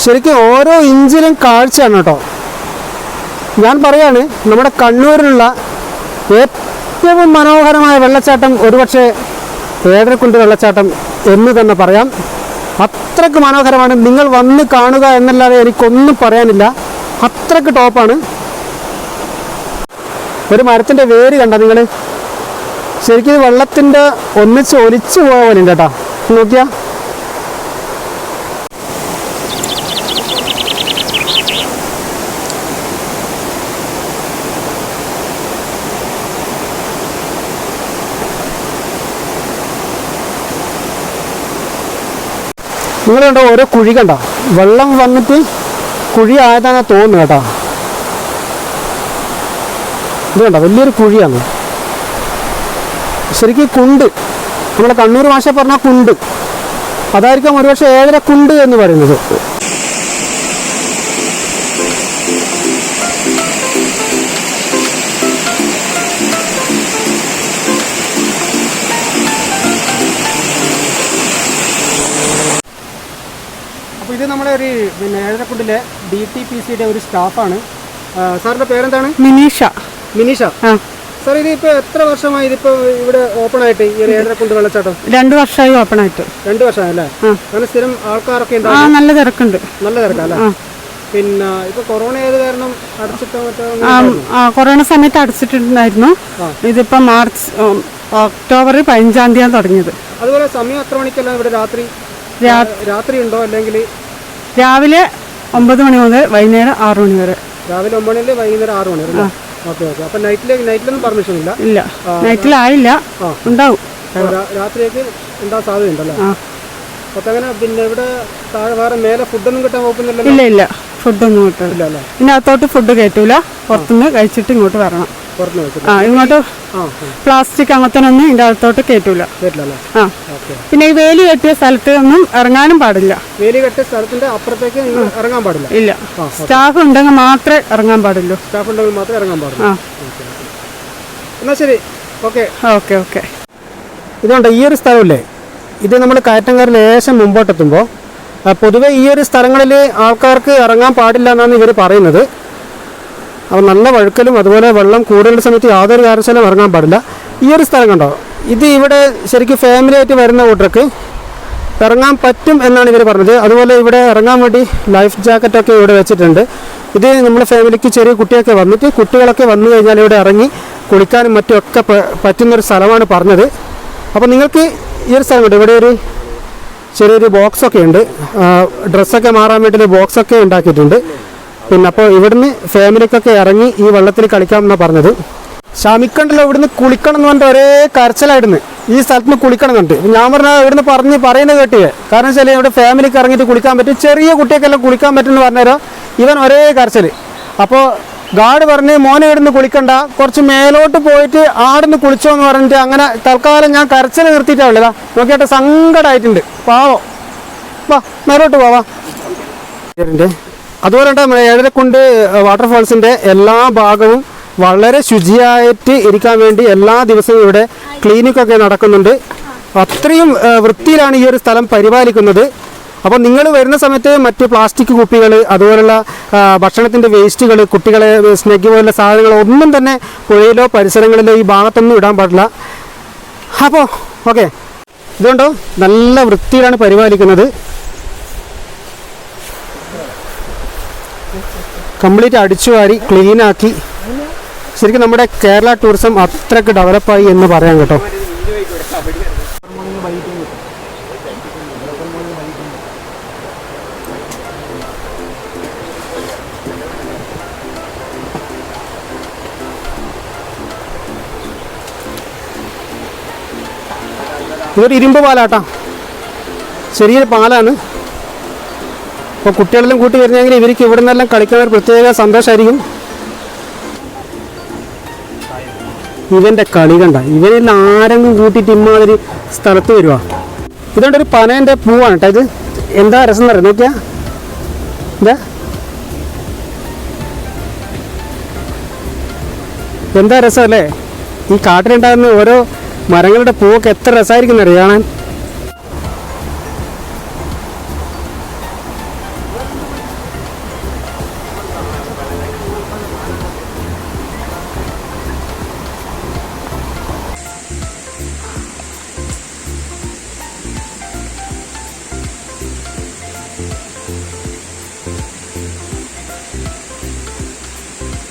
ശരിക്കും ഓരോ ഇഞ്ചിലും കാഴ്ചയാണ് കേട്ടോ. ഞാൻ പറയാണ്, നമ്മുടെ കണ്ണൂരിലുള്ള ഏറ്റവും മനോഹരമായ വെള്ളച്ചാട്ടം ഒരുപക്ഷെ ഏഴരക്കുണ്ട് വെള്ളച്ചാട്ടം എന്ന് തന്നെ പറയാം. അത്രയ്ക്ക് മനോഹരമാണ്. നിങ്ങൾ വന്ന് കാണുക എന്നല്ലാതെ എനിക്കൊന്നും പറയാനില്ല, അത്രയ്ക്ക് ടോപ്പാണ്. ഒരു മരത്തിൻ്റെ വേര് കണ്ട നിങ്ങൾ, ശരിക്കും വെള്ളത്തിൻ്റെ ഒന്നിച്ച് ഒലിച്ചു പോയ പോലെ ഉണ്ട് കേട്ടോ. നോക്കിയാ നിങ്ങൾ കണ്ടോ, ഓരോ കുഴി കണ്ടോ, വെള്ളം വന്നിട്ട് കുഴി ആയതാണെന്ന് തോന്നുന്നു കേട്ടോ. ഇത് കണ്ടോ, വലിയൊരു കുഴിയാണ്. ശരിക്കും കുണ്ട്, നമ്മളെ കണ്ണൂർ ഭാഷ പറഞ്ഞാൽ കുണ്ട്, അതായിരിക്കാം ഒരുപക്ഷെ ഏഴരക്കുണ്ട് എന്ന് പറയുന്നത്. അപ്പോൾ ഇത് നമ്മുടെ ഒരു ഏഴരക്കുണ്ടിലെ DTPCയുടെ ഒരു സ്റ്റാഫാണ്. സാറിൻ്റെ പേരെന്താണ്? മിനീഷ. സാർ ഇതിപ്പോൾ എത്ര വർഷമായി ഇതിപ്പോൾ ഇവിടെ ഓപ്പൺ ആയിട്ട്, ഈ ഒരു ഏഴരക്കുണ്ട് വെള്ളച്ചാട്ടം? 2 വർഷമായി ഓപ്പൺ ആയിട്ട്. 2 വർഷമായല്ലേ? അങ്ങനെ സ്ഥിരം ആൾക്കാരൊക്കെ ഉണ്ടോ? നല്ല തിരക്കുണ്ട്. നല്ല തിരക്കല്ലേ? പിന്നെ ഇപ്പൊ കൊറോണ ഏത് കാരണം അടച്ചിട്ടോ മറ്റോ? കൊറോണ സമയത്ത് അടച്ചിട്ടുണ്ടായിരുന്നു. ഇതിപ്പോ മാർച്ച് ഒക്ടോബർ 15-ാം തീയതിയാണ് തുടങ്ങിയത്. അതുപോലെ സമയം എത്ര മണിക്കെല്ലാം ഇവിടെ രാത്രി ഉണ്ടോ, അല്ലെങ്കിൽ രാവിലെ 9 മണി മുതൽ വൈകുന്നേരം 6 മണി വരെ? രാവിലെ 9 മണി വൈകുന്നേരം 6 മണി വരെ. ഓക്കെ. അപ്പൊ നൈറ്റിലൊന്നും പെർമിഷൻ ഇല്ല? ഇല്ല, നൈറ്റിലായില്ല. ഉണ്ടാവും, രാത്രിയൊക്കെ ഉണ്ടാകാൻ സാധ്യതയുണ്ടല്ലോ. അപ്പൊ അങ്ങനെ പിന്നെ ഇവിടെ താഴെ വേറെ മേലെ ഫുഡൊന്നും കിട്ടാൻ പോകുന്നില്ലല്ലോ? ഇല്ല, ഫുഡൊന്നും കിട്ടില്ല. പിന്നെ അകത്തോട്ട് ഫുഡ് കയറ്റൂല, പുറത്തുനിന്ന് കഴിച്ചിട്ട് ഇങ്ങോട്ട് വരണം. ഇങ്ങോട്ട് പ്ലാസ്റ്റിക് അങ്ങനത്തൊന്നും ഇതിന്റെ അകത്തോട്ട് കയറ്റൂല. പിന്നെ ഈ വേലി കെട്ടിയ സ്ഥലത്ത് ഒന്നും ഇറങ്ങാനും പാടില്ല. വേലി കെട്ടിയ സ്ഥലത്തിന്റെ അപ്പുറത്തേക്ക് ഇറങ്ങാൻ പാടില്ല? ഇല്ല, സ്റ്റാഫ് ഉണ്ടെങ്കിൽ മാത്രമേ ഇറങ്ങാൻ പാടുള്ളൂ. സ്റ്റാഫ് ഉണ്ടെങ്കിൽ മാത്രമേ ഇറങ്ങാൻ പാടുള്ളൂ. എന്നാ ശരി, ഓക്കെ. ഇതുകൊണ്ട് ഈ ഒരു സ്ഥലമില്ലേ, ഇത് നമ്മൾ കയറ്റംകാരിൽ ലേശം മുമ്പോട്ടെത്തുമ്പോൾ പൊതുവെ ഈ ഒരു സ്ഥലങ്ങളിൽ ആൾക്കാർക്ക് ഇറങ്ങാൻ പാടില്ല എന്നാണ് ഇവർ പറയുന്നത്. അപ്പോൾ നല്ല വഴുക്കലും അതുപോലെ വെള്ളം കൂടുതലുള്ള സമയത്ത് യാതൊരു കാരണവശാലും ഇറങ്ങാൻ പാടില്ല. ഈ ഒരു സ്ഥലം കണ്ടോ, ഇത് ഇവിടെ ശരിക്കും ഫാമിലി ആയിട്ട് വരുന്ന കൂട്ടർക്ക് ഇറങ്ങാൻ പറ്റും എന്നാണ് ഇവർ പറഞ്ഞത്. അതുപോലെ ഇവിടെ ഇറങ്ങാൻ വേണ്ടി ലൈഫ് ജാക്കറ്റൊക്കെ ഇവിടെ വെച്ചിട്ടുണ്ട്. ഇത് നമ്മുടെ ഫാമിലിക്ക് ചെറിയ കുട്ടികളൊക്കെ വന്നു കഴിഞ്ഞാൽ ഇവിടെ ഇറങ്ങി കുളിക്കാനും മറ്റുമൊക്കെ പറ്റുന്നൊരു സ്ഥലമാണ് പറഞ്ഞത്. അപ്പോൾ നിങ്ങൾക്ക് ഈ ഒരു സ്ഥലം കണ്ടോ, ഇവിടെ ഒരു ചെറിയൊരു ബോക്സൊക്കെ ഉണ്ട്, ഡ്രസ്സൊക്കെ മാറാൻ വേണ്ടിയിട്ട് ബോക്സൊക്കെ ഉണ്ടാക്കിയിട്ടുണ്ട്. പിന്നെ അപ്പോൾ ഇവിടുന്ന് ഫാമിലിക്കൊക്കെ ഇറങ്ങി ഈ വെള്ളത്തിൽ കളിക്കാം എന്നാണ് പറഞ്ഞത്. ശമിക്കണ്ടല്ലോ, ഇവിടുന്ന് കുളിക്കണം എന്ന് പറഞ്ഞിട്ട് ഒരേ കരച്ചിലായിരുന്നു. ഈ സ്ഥലത്ത് നിന്ന് കുളിക്കണം എന്നുണ്ട്. ഞാൻ പറഞ്ഞാൽ ഇവിടുന്ന് പറയുന്നത് കേട്ടിയേ. കാരണം വെച്ചാൽ ഇവിടെ ഫാമിലിക്ക് ഇറങ്ങിയിട്ട് കുളിക്കാൻ പറ്റും, ചെറിയ കുട്ടിയൊക്കെല്ലാം കുളിക്കാൻ പറ്റും എന്ന് പറഞ്ഞാലോ ഇവൻ ഒരേ കരച്ചിൽ. അപ്പോൾ ഗാർഡ് പറഞ്ഞ് മോനെ ഇവിടുന്ന് കുളിക്കണ്ട, കുറച്ച് മേലോട്ട് പോയിട്ട് ആടുന്ന് കുളിച്ചോ എന്ന് പറഞ്ഞിട്ട് അങ്ങനെ തൽക്കാലം ഞാൻ കരച്ചിൽ നിർത്തിയിട്ടാണ്. നോക്കിയാട്ടെ, സങ്കടമായിട്ടുണ്ട്, പാവോ. വാ മേലോട്ട് പോവാ. അതുപോലെ നമ്മുടെ ഏഴരക്കുണ്ട് വാട്ടർഫാൾസിൻ്റെ എല്ലാ ഭാഗവും വളരെ ശുചിയായിട്ട് ഇരിക്കാൻ വേണ്ടി എല്ലാ ദിവസവും ഇവിടെ ക്ലീനിക്കൊക്കെ നടക്കുന്നുണ്ട്. അത്രയും വൃത്തിയിലാണ് ഈ ഒരു സ്ഥലം പരിപാലിക്കുന്നത്. അപ്പോൾ നിങ്ങൾ വരുന്ന സമയത്ത് മറ്റ് പ്ലാസ്റ്റിക് കുപ്പികൾ അതുപോലുള്ള ഭക്ഷണത്തിൻ്റെ വേസ്റ്റുകൾ കുട്ടികളെ സ്നെഗ് പോലുള്ള സാധനങ്ങൾ ഒന്നും തന്നെ പുഴയിലോ പരിസരങ്ങളിലോ ഈ ഭാഗത്തൊന്നും ഇടാൻ പാടില്ല. അപ്പോൾ ഓക്കെ, ഇതുകൊണ്ടോ നല്ല വൃത്തിയിലാണ് പരിപാലിക്കുന്നത്. കംപ്ലീറ്റ് അടിച്ചുവാരി ക്ലീനാക്കി. ശരിക്കും നമ്മുടെ കേരള ടൂറിസം അത്രയ്ക്ക് ഡെവലപ്പായി എന്ന് പറയാം കേട്ടോ. ഇതൊരു ഇരുമ്പ് പാലാട്ടാ, ചെറിയൊരു പാലാണ്. അപ്പോൾ കുട്ടികളെല്ലാം കൂട്ടി വരുന്നെങ്കിൽ ഇവർക്ക് ഇവിടെ നിന്നെല്ലാം കളിക്കുന്ന ഒരു പ്രത്യേക സന്തോഷമായിരിക്കും. ഇവൻ്റെ കളി കണ്ട, ഇവനെല്ലാം ആരെങ്കിലും കൂട്ടിയിട്ട് ഇമ്മാതിരി സ്ഥലത്ത് വരുവാ. ഇതുകൊണ്ടൊരു പനേൻ്റെ പൂവാണ് കേട്ടോ ഇത്. എന്താ രസം എന്ന് പറയാം, നോക്കിയാ എന്താ രസമല്ലേ. ഈ കാട്ടിലുണ്ടാകുന്ന ഓരോ മരങ്ങളുടെ പൂവൊക്കെ എത്ര രസമായിരിക്കും അറിയാൻ.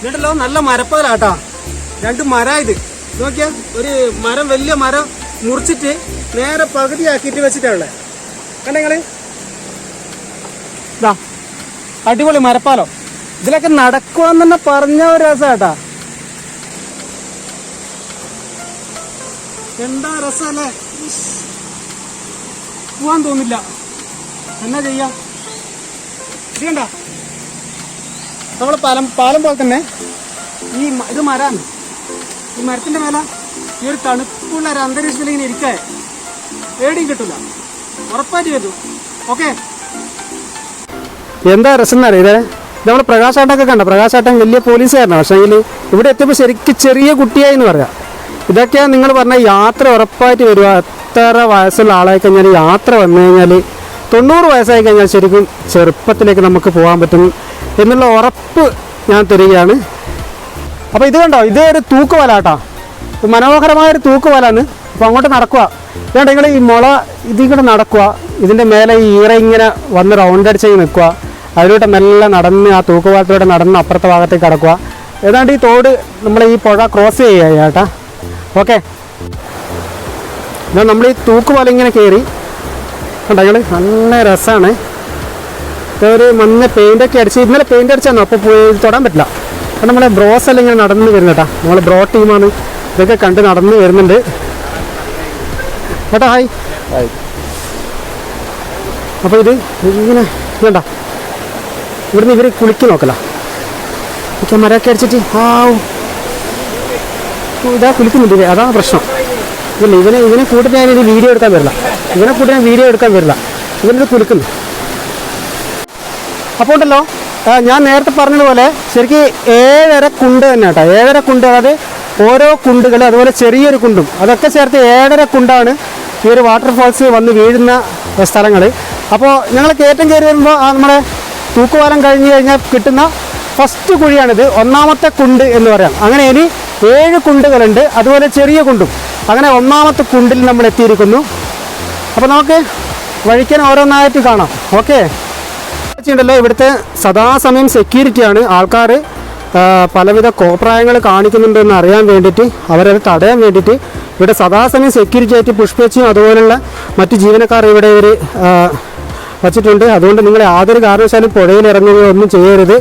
ഇതുണ്ടല്ലോ നല്ല മരപ്പകലാട്ടാ, 2 മരം ഇത് നോക്കിയാ. ഒരു മരം, വലിയ മരം മുറിച്ചിട്ട് നേരെ പകുതിയാക്കിയിട്ട് വെച്ചിട്ടുള്ളത് കണ്ടെങ്കിൽ ഇതാ അടിപൊളി മരപ്പാലോ. ഇതിലൊക്കെ നടക്കുവാന്ന് തന്നെ പറഞ്ഞ ഒരു രസമാട്ടാ. എന്താ രസമല്ലേ, പോവാൻ തോന്നില്ല. എന്നാ ചെയ്യാം, ചെയ്യണ്ട. നമ്മൾ പാലം പോലെ തന്നെ ഇത് മരമാണ്. ഈ മരത്തിൻ്റെ മേലെ ഈ ഒരു തണുപ്പുള്ള ഒരു അന്തരീക്ഷത്തിൽ ഇങ്ങനെ ഇരിക്കാൻ പേടിയും കിട്ടില്ല, ഉറപ്പായിട്ട് വരും. ഓക്കെ, എന്താ രസം എന്നറിയില്ലേ. നമ്മൾ പ്രകാശാട്ടൊക്കെ കണ്ട, പ്രകാശാട്ടൻ വലിയ പോലീസുകാരനാണ്. പക്ഷേ ഇവിടെ എത്തിയപ്പോൾ ശരിക്കും ചെറിയ കുട്ടിയായി എന്ന് പറയാം. ഇതൊക്കെയാണ് നിങ്ങൾ പറഞ്ഞ യാത്ര ഉറപ്പായിട്ട് വരിക. എത്ര വയസ്സുള്ള ആളായി കഴിഞ്ഞാൽ യാത്ര വന്നു കഴിഞ്ഞാൽ 90 വയസ്സായി കഴിഞ്ഞാൽ ശരിക്കും ചെറുപ്പത്തിലേക്ക് നമുക്ക് പോകാൻ പറ്റും എന്നുള്ള ഉറപ്പ് ഞാൻ തരികയാണ്. അപ്പോൾ ഇത് കണ്ടോ, ഇത് ഒരു തൂക്കുവലാട്ടാ, മനോഹരമായൊരു തൂക്കുവലാണ്. അപ്പോൾ അങ്ങോട്ട് നടക്കുക. ഇതുകൊണ്ട് നിങ്ങൾ ഈ മുള ഇതിങ്ങനെ നടക്കുക, ഇതിൻ്റെ മേലെ ഈ ഈറ ഇങ്ങനെ വന്ന് റൗണ്ട് അടിച്ച് നിൽക്കുക. അതിലൂടെ മെല്ലെ നടന്ന് ആ തൂക്കുപാലത്തിലൂടെ നടന്ന് അപ്പുറത്തെ ഭാഗത്തേക്ക് കടക്കുക. ഏതാണ്ട് ഈ തോട് നമ്മൾ ഈ പുഴ ക്രോസ് ചെയ്യുക ചേട്ടാ. ഓക്കെ, എന്നാൽ നമ്മൾ ഈ തൂക്കുപാലം ഇങ്ങനെ കയറി കണ്ടോ, നല്ല രസമാണ്. ഒരു മഞ്ഞ പെയിൻ്റൊക്കെ അടിച്ച്, ഇന്നലെ പെയിൻ്റ് അടിച്ചാന്നോ, അപ്പോൾ പോയി തൊടാൻ പറ്റില്ല. അപ്പം നമ്മളെ ബ്രോസ് എല്ലാം ഇങ്ങനെ നടന്ന് വരുന്നേട്ടാ. നമ്മൾ ബ്രോ ടീമാണ്, ഇതൊക്കെ കണ്ട് നടന്ന് വരുന്നുണ്ട് കേട്ടോ. ഹായ്. അപ്പോൾ ഇത് ഇങ്ങനെ വേണ്ട, ഇവിടുന്ന് ഇവർ കുളിക്ക് നോക്കല. ഓക്കെ, മരമൊക്കെ അടിച്ചിട്ട് ഇതാ കുളിക്കുന്നുണ്ട്. അതാണ് പ്രശ്നം. ഇല്ല, ഇവനെ കൂട്ടിട്ട് ഞാനിത് വീഡിയോ എടുക്കാൻ വരില്ല. ഇവനിത് കുളിക്കുന്നു. അപ്പോൾ ഉണ്ടല്ലോ, ഞാൻ നേരത്തെ പറഞ്ഞതുപോലെ ശരിക്കും 7.5 കുണ്ട് തന്നെ കേട്ടോ. 7.5 കുണ്ട്, അതായത് ഓരോ കുണ്ടുകൾ അതുപോലെ ചെറിയൊരു കുണ്ടും അതൊക്കെ ചേർത്ത് 7.5 കുണ്ടാണ് ഈ ഒരു വാട്ടർഫാൾസ് വന്ന് വീഴുന്ന സ്ഥലങ്ങൾ. അപ്പോൾ ഞങ്ങൾ കയറ്റം കയറി വരുമ്പോൾ നമ്മുടെ തൂക്കുപാലം കഴിഞ്ഞ് കഴിഞ്ഞാൽ കിട്ടുന്ന ഫസ്റ്റ് കുഴിയാണിത്. 1ാമത്തെ കുണ്ട് എന്ന് പറയാം. അങ്ങനെ ഇനി 7 കുണ്ടുകളുണ്ട്, അതുപോലെ ചെറിയ കുണ്ടും. അങ്ങനെ 1ാമത്തെ കുണ്ടിൽ നമ്മൾ എത്തിയിരിക്കുന്നു. അപ്പോൾ നമുക്ക് വഴിക്കാൻ ഓരോന്നായിട്ട് കാണാം. ഓക്കെ, ണ്ടല്ലോ ഇവിടുത്തെ സദാസമയം സെക്യൂരിറ്റിയാണ്. ആൾക്കാർ പലവിധ കോപ്രായങ്ങൾ കാണിക്കുന്നുണ്ടെന്ന് അറിയാൻ വേണ്ടിയിട്ട്, അവരത് തടയാൻ വേണ്ടിയിട്ട് ഇവിടെ സദാസമയം സെക്യൂരിറ്റി ആയിട്ട് പുഷ്പേച്ചിയും അതുപോലുള്ള മറ്റ് ജീവനക്കാർ ഇവിടെ ഇവർ വച്ചിട്ടുണ്ട്. അതുകൊണ്ട് നിങ്ങൾ യാതൊരു കാരണവശാലും പുഴയിൽ ഇറങ്ങുകയോ ഒന്നും ചെയ്യരുത്.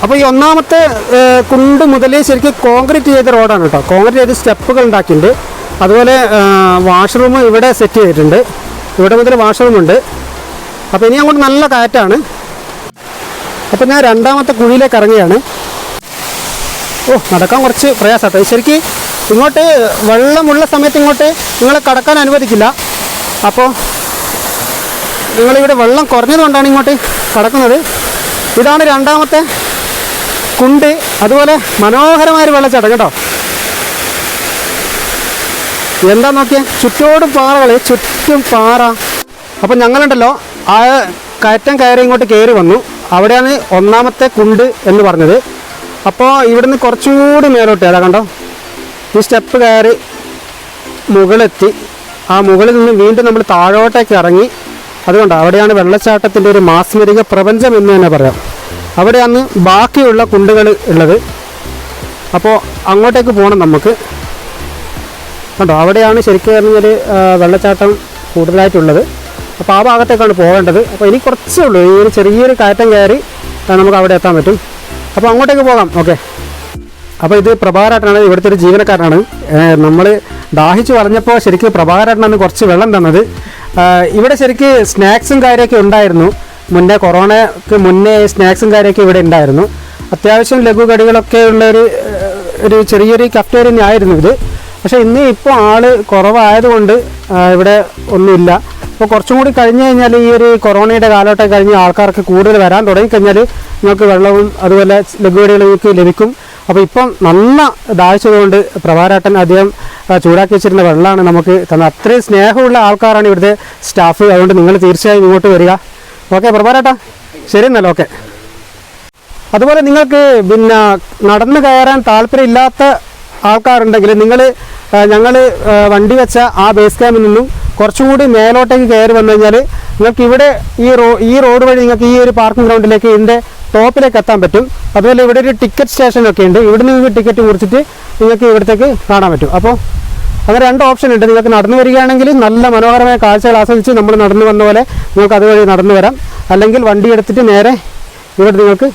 അപ്പോൾ ഈ 1ാമത്തെ കുണ്ട് മുതലേ ശരിക്കും കോൺക്രീറ്റ് ചെയ്ത റോഡാണ് കേട്ടോ. കോൺക്രീറ്റ് ചെയ്ത് സ്റ്റെപ്പുകൾ ഉണ്ടാക്കിയിട്ടുണ്ട്. അതുപോലെ വാഷ്റൂം ഇവിടെ സെറ്റ് ചെയ്തിട്ടുണ്ട്. ഇവിടെ മുതൽ വാഷ്റൂമുണ്ട്. അപ്പോൾ ഇനി അങ്ങോട്ട് നല്ല കാറ്റാണ്. അപ്പോൾ ഞാൻ 2ാമത്തെ കുഴിയിലേക്ക് ഇറങ്ങുകയാണ്. നടക്കാൻ കുറച്ച് പ്രയാസമാട്ടോ. ശരിക്കും ഇങ്ങോട്ട് വെള്ളമുള്ള സമയത്ത് ഇങ്ങോട്ട് നിങ്ങളെ കടക്കാൻ അനുവദിക്കില്ല. അപ്പോൾ നിങ്ങളിവിടെ വെള്ളം കുറഞ്ഞതുകൊണ്ടാണ് ഇങ്ങോട്ട് കടക്കുന്നത്. ഇതാണ് 2ാമത്തെ കുണ്ട്. അതുപോലെ മനോഹരമായൊരു വെള്ളച്ചാട്ടം കേട്ടോ. എന്താ നോക്കിയേ, ചുറ്റോടും പാറകൾ, ചുറ്റും പാറ. അപ്പം ഞങ്ങളുണ്ടല്ലോ ആ കയറ്റം കയറി ഇങ്ങോട്ട് കയറി വന്നു. അവിടെയാണ് ഒന്നാമത്തെ കുണ്ട് എന്ന് പറഞ്ഞത്. അപ്പോൾ ഇവിടുന്ന് കുറച്ചുകൂടി മേലോട്ട് ഏതാ കണ്ടോ, ഈ സ്റ്റെപ്പ് കയറി മുകളെത്തി. ആ മുകളിൽ നിന്ന് വീണ്ടും നമ്മൾ താഴോട്ടേക്ക് ഇറങ്ങി. അതുകൊണ്ട് അവിടെയാണ് വെള്ളച്ചാട്ടത്തിൻ്റെ ഒരു മാസ്മരിക പ്രപഞ്ചം എന്ന് തന്നെ പറയാം. അവിടെയാണ് ബാക്കിയുള്ള കുണ്ടുകൾ ഉള്ളത്. അപ്പോൾ അങ്ങോട്ടേക്ക് പോകണം നമുക്ക്. കണ്ടോ, അവിടെയാണ് ശരിക്കും പറഞ്ഞാൽ വെള്ളച്ചാട്ടം കൂടുതലായിട്ടുള്ളത്. അപ്പോൾ ആ ഭാഗത്തേക്കാണ് പോകേണ്ടത്. അപ്പോൾ ഇനി കുറച്ചേ ഉള്ളൂ, ഈ ഒരു ചെറിയൊരു കയറ്റം കയറി നമുക്ക് അവിടെ എത്താൻ പറ്റും. അപ്പോൾ അങ്ങോട്ടേക്ക് പോകാം. ഓക്കെ. അപ്പോൾ ഇത് പ്രഭാകരേട്ടനാണ്, ഇവിടുത്തെ ഒരു ജീവനക്കാരനാണ്. നമ്മൾ ദാഹിച്ചു പറഞ്ഞപ്പോൾ ശരിക്കും പ്രഭാകരേട്ടനാണ് കുറച്ച് വെള്ളം തന്നത്. ഇവിടെ ശരിക്ക് സ്നാക്സും കാര്യമൊക്കെ ഉണ്ടായിരുന്നു. മുന്നേ കൊറോണയ്ക്ക് മുന്നേ സ്നാക്സും കാര്യമൊക്കെ ഇവിടെ ഉണ്ടായിരുന്നു. അത്യാവശ്യം ലഘു കടികളൊക്കെ ഉള്ള ഒരു ചെറിയൊരു കഫ്റ്റേറിയ ആയിരുന്നു ഇത്. പക്ഷേ ഇപ്പോൾ ആൾ കുറവായതുകൊണ്ട് ഇവിടെ ഒന്നുമില്ല. അപ്പോൾ കുറച്ചും കൂടി കഴിഞ്ഞ് കഴിഞ്ഞാൽ ഈ ഒരു കൊറോണയുടെ കാലഘട്ടം കഴിഞ്ഞ് ആൾക്കാർക്ക് കൂടുതൽ വരാൻ തുടങ്ങിക്കഴിഞ്ഞാൽ നിങ്ങൾക്ക് വെള്ളവും അതുപോലെ ലഘുകടികളും നിങ്ങൾക്ക് ലഭിക്കും. അപ്പോൾ ഇപ്പം നല്ല ദാഹിച്ചതുകൊണ്ട് പ്രഭാകരേട്ടൻ അധികം ചൂടാക്കി വെച്ചിരുന്ന വെള്ളമാണ് നമുക്ക് തന്നത്. അത്രയും സ്നേഹമുള്ള ആൾക്കാരാണ് ഇവിടുത്തെ സ്റ്റാഫ്. അതുകൊണ്ട് നിങ്ങൾ തീർച്ചയായും ഇങ്ങോട്ട് വരിക. ഓക്കെ പ്രഭാകരേട്ടാ, ശരി എന്നല്ല. ഓക്കെ. അതുപോലെ നിങ്ങൾക്ക് പിന്നെ നടന്നു കയറാൻ താല്പര്യമില്ലാത്ത ആൾക്കാരുണ്ടെങ്കിൽ ഞങ്ങൾ വണ്ടി വെച്ച ആ ബേസ് ക്യാമ്പിൽ നിന്നും കുറച്ചും കൂടി മേലോട്ടേക്ക് കയറി വന്നു കഴിഞ്ഞാൽ നിങ്ങൾക്ക് ഇവിടെ ഈ റോഡ് വഴി നിങ്ങൾക്ക് ഈ ഒരു പാർക്കിംഗ് ഗ്രൗണ്ടിലേക്ക് ഇതിൻ്റെ ടോപ്പിലേക്ക് എത്താൻ പറ്റും. അതുപോലെ ഇവിടെ ഒരു ടിക്കറ്റ് സ്റ്റേഷനൊക്കെ ഉണ്ട്. ഇവിടെ നിങ്ങൾക്ക് ടിക്കറ്റ് മുറിച്ചിട്ട് നിങ്ങൾക്ക് ഇവിടത്തേക്ക് കാണാൻ പറ്റും. അപ്പോൾ അങ്ങനെ 2 ഓപ്ഷൻ ഉണ്ട്. നിങ്ങൾക്ക് നടന്നു വരികയാണെങ്കിൽ നല്ല മനോഹരമായ കാഴ്ചകൾ ആസ്വദിച്ച് നമ്മൾ നടന്നു വന്ന പോലെ നിങ്ങൾക്ക് അതുവഴി നടന്നു വരാം. അല്ലെങ്കിൽ വണ്ടി എടുത്തിട്ട് നേരെ ഇവിടെ നിങ്ങൾക്ക്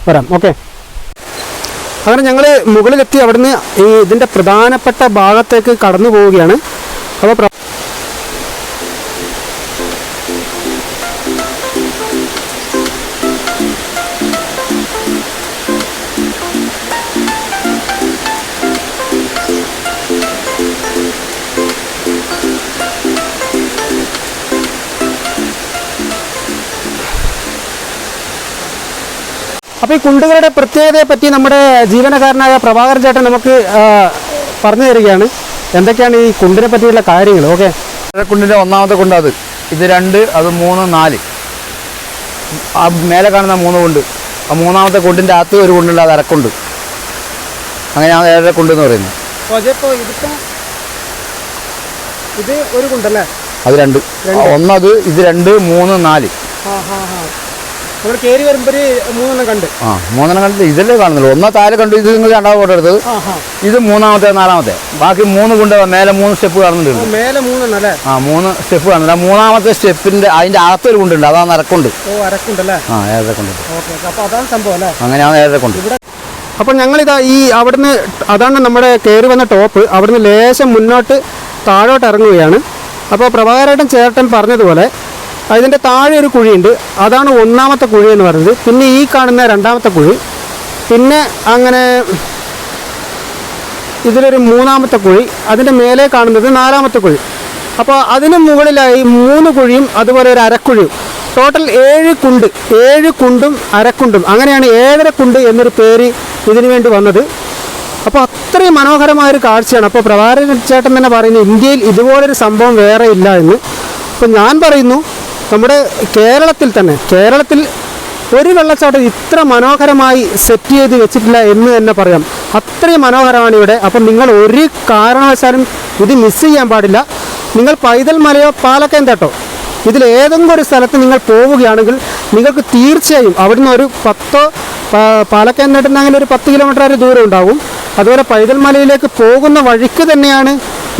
വരാം. ഓക്കെ. അങ്ങനെ ഞങ്ങൾ മുകളിലെത്തി അവിടുന്ന് ഇതിൻ്റെ പ്രധാനപ്പെട്ട ഭാഗത്തേക്ക് കടന്നു പോവുകയാണ്. അപ്പോൾ ഈ കുണ്ടുകളുടെ പ്രത്യേകതയെ പറ്റി നമ്മുടെ ജീവനക്കാരനായ പ്രഭാകരൻ ചേട്ടൻ നമുക്ക് പറഞ്ഞു തരികയാണ്. എന്തൊക്കെയാണ് ഈ കുണ്ടിനെ പറ്റിയുള്ള കാര്യങ്ങൾ? ഓക്കെ. കുണ്ടിൻ്റെ ഒന്നാമത്തെ കുണ്ട് അത്, ഇത് 2, അത് 3, 4. ആ മേലെ കാണുന്ന 3 കുണ്ട്. ആ മൂന്നാമത്തെ കുണ്ടിൻ്റെ അകത്ത് ഒരു കുണ്ടുണ്ട്, അത് അരക്കുണ്ട്. അങ്ങനെയാണ് 7 കുണ്ട് എന്ന് പറയുന്നത്. ഇത് ഒരു കുണ്ടല്ലേ? അത് 2. ഒന്നത് ഇത് 2, 3, 4. നമ്മൾ കയറി വരുമ്പോൾ 3 കണ്ട്. 3 കണ്ട് ഇതല്ലേ കാണുന്നുള്ളൂ. ഒന്നാ താഴെ കണ്ടു, ഇത് നിങ്ങൾ 2ാം ഫോട്ടോ എടുത്തത്. ഇത് 3ാമത്തെ 4ാമത്തെ. ബാക്കി 3 കൊണ്ട് മേലെ 3 സ്റ്റെപ്പ് കാണുന്നുണ്ട്. മേലെ 3 അല്ലേ? 3 സ്റ്റെപ്പ് കാണുന്നുണ്ട്. 3ാമത്തെ സ്റ്റെപ്പിന്റെ അതിന്റെ അകത്തൊരു കുണ്ടുണ്ട്, അതാണ് അരക്കുണ്ട്. അരക്കുണ്ടല്ലേ? 7 കുണ്ട്. അപ്പോൾ അതാണ് സംഭവം അല്ലേ? അങ്ങനെയാണ് 7 കുണ്ട്. അപ്പോൾ ഞങ്ങളിതാ അവിടുന്ന് അതാണ് നമ്മുടെ കയറി വന്ന ടോപ്പ്. അവിടുന്ന് ലേശം മുന്നോട്ട് താഴോട്ട് ഇറങ്ങുകയാണ്. അപ്പോൾ പ്രഭാകരേട്ടൻ ചേട്ടൻ പറഞ്ഞതുപോലെ അതിൻ്റെ താഴെ ഒരു കുഴിയുണ്ട്, അതാണ് 1ാമത്തെ കുഴി എന്ന് പറയുന്നത്. പിന്നെ ഈ കാണുന്ന 2ാമത്തെ കുഴി, പിന്നെ അങ്ങനെ ഇതിലൊരു 3ാമത്തെ കുഴി, അതിൻ്റെ മേലെ കാണുന്നത് 4ാമത്തെ കുഴി. അപ്പോൾ അതിന് മുകളിലായി 3 കുഴിയും അതുപോലെ ഒരു അരക്കുഴിയും. ടോട്ടൽ 7 കുണ്ട്. 7 കുണ്ടും അരക്കുണ്ടും, അങ്ങനെയാണ് 7.5 കുണ്ട് എന്നൊരു പേര് ഇതിനു വേണ്ടി വന്നത്. അപ്പോൾ അത്രയും മനോഹരമായൊരു കാഴ്ചയാണ്. അപ്പോൾ പ്രഭാകരൻ ചേട്ടൻ തന്നെ പറയുന്നു ഇന്ത്യയിൽ ഇതുപോലൊരു സംഭവം വേറെ ഇല്ല എന്ന്. അപ്പോൾ ഞാൻ പറയുന്നു നമ്മുടെ കേരളത്തിൽ ഒരു വെള്ളച്ചാട്ടം ഇത്ര മനോഹരമായി സെറ്റ് ചെയ്ത് വെച്ചിട്ടില്ല എന്ന് തന്നെ പറയാം. അത്രയും മനോഹരമാണ് ഇവിടെ. അപ്പം നിങ്ങൾ ഒരു കാരണവശാലും ഇത് മിസ് ചെയ്യാൻ പാടില്ല. നിങ്ങൾ പൈതൽ മലയോ പാലക്കയം തട്ടോ ഇതിലേതെങ്കിലും ഒരു സ്ഥലത്ത് നിങ്ങൾ പോവുകയാണെങ്കിൽ നിങ്ങൾക്ക് തീർച്ചയായും അവിടുന്ന് ഒരു 10 പാലക്കയം തട്ടുന്ന അങ്ങനെ ഒരു 10 കിലോമീറ്റർ വരെ ദൂരം ഉണ്ടാകും. അതുപോലെ പൈതൽ മലയിലേക്ക് പോകുന്ന വഴിക്ക് തന്നെയാണ്